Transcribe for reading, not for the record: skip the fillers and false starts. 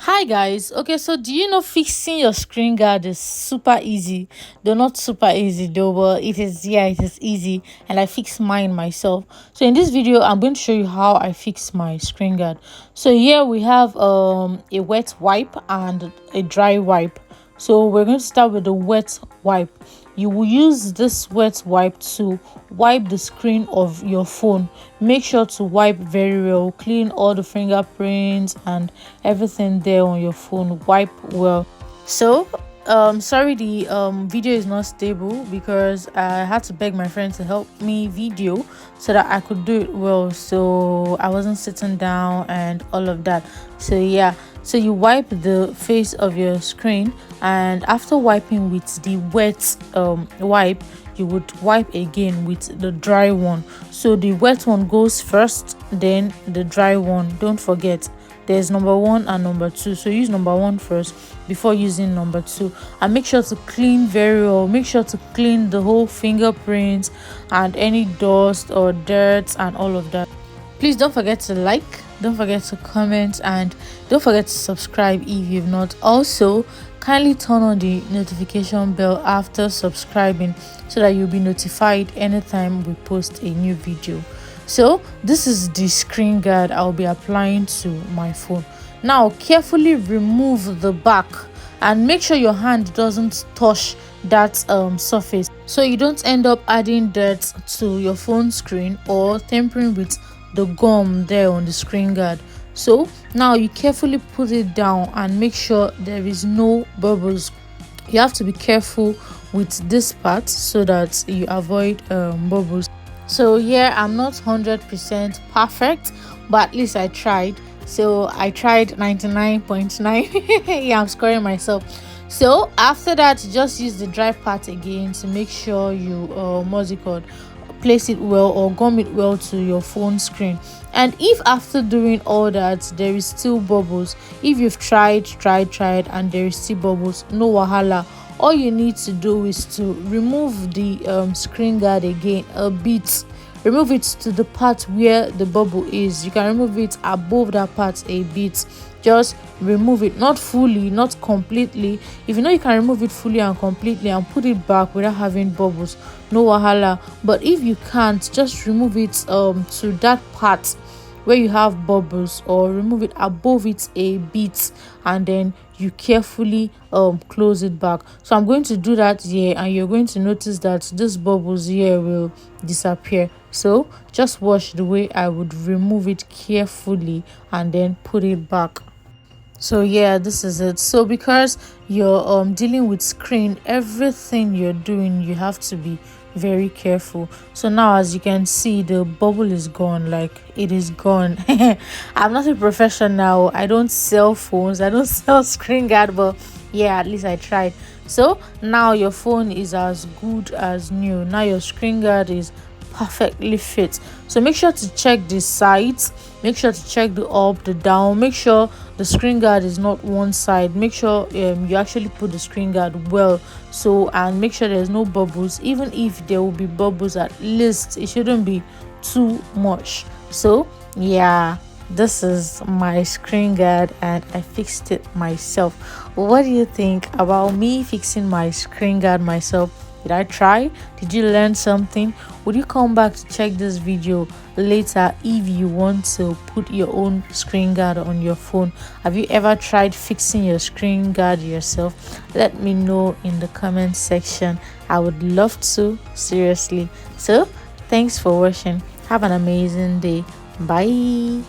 Hi guys. Okay, so do you know fixing your screen guard is super easy? Though not super easy though, but it is, yeah, it is easy, and I fix mine myself. So in this video, I'm going to show you how I fix my screen guard. So here we have a wet wipe and a dry wipe. So we're going to start with the wet wipe. You will use this wet wipe to wipe the screen of your phone. Make sure to wipe very well, clean all the fingerprints and everything there on your phone. Wipe well. So sorry, the video is not stable because I had to beg my friend to help me video so that I could do it well. So I wasn't sitting down and all of that. So yeah, so you wipe the face of your screen, and after wiping with the wet wipe, you would wipe again with the dry one. So the wet one goes first, then the dry one. Don't forget, there's number one and number two, so use number one first before using number two, and make sure to clean very well. Make sure to clean the whole fingerprints and any dust or dirt and all of that. Please don't forget to like, don't forget to comment, and don't forget to subscribe if you've not. Also, kindly turn on the notification bell after subscribing so that you'll be notified anytime we post a new video. So this is the screen guard I'll be applying to my phone. Now carefully remove the back and make sure your hand doesn't touch that surface, so you don't end up adding dirt to your phone screen or tampering with the gum there on the screen guard. So now you carefully put it down and make sure there is no bubbles. You have to be careful with this part so that you avoid bubbles. So yeah, I'm not 100% perfect, but at least I tried. So I tried 99.9. Yeah, I'm scoring myself. So after that, just use the dry part again to make sure you what's it called, place it well or gum it well to your phone screen. And if after doing all that there is still bubbles, if you've tried and there is still bubbles, no wahala. All you need to do is to remove the screen guard again a bit. Remove it to the part where the bubble is. You can remove it above that part a bit. Just remove it, not fully, not completely. If you know you can remove it fully and completely and put it back without having bubbles, no wahala. But if you can't, just remove it to that part where you have bubbles, or remove it above it a bit, and then you carefully close it back. So I'm going to do that here, and you're going to notice that these bubbles here will disappear. So just watch the way I would remove it carefully and then put it back. So yeah, this is it. So because you're dealing with screen, everything you're doing, you have to be very careful. So now, as you can see, the bubble is gone. Like, it is gone. I'm not a professional. I don't sell phones, I don't sell screen guard, but yeah, at least I tried. So now your phone is as good as new. Now your screen guard is perfectly fit. So make sure to check the sides, make sure to check the up, the down. Make sure the screen guard is not one side. Make sure you actually put the screen guard well. So, and make sure there's no bubbles. Even if there will be bubbles, at least it shouldn't be too much. So yeah, this is my screen guard and I fixed it myself. What do you think about me fixing my screen guard myself? Did I try? Did you learn something? Would you come back to check this video later if you want to put your own screen guard on your phone? Have you ever tried fixing your screen guard yourself? Let me know in the comment section. I would love to, seriously. So thanks for watching. Have an amazing day. Bye.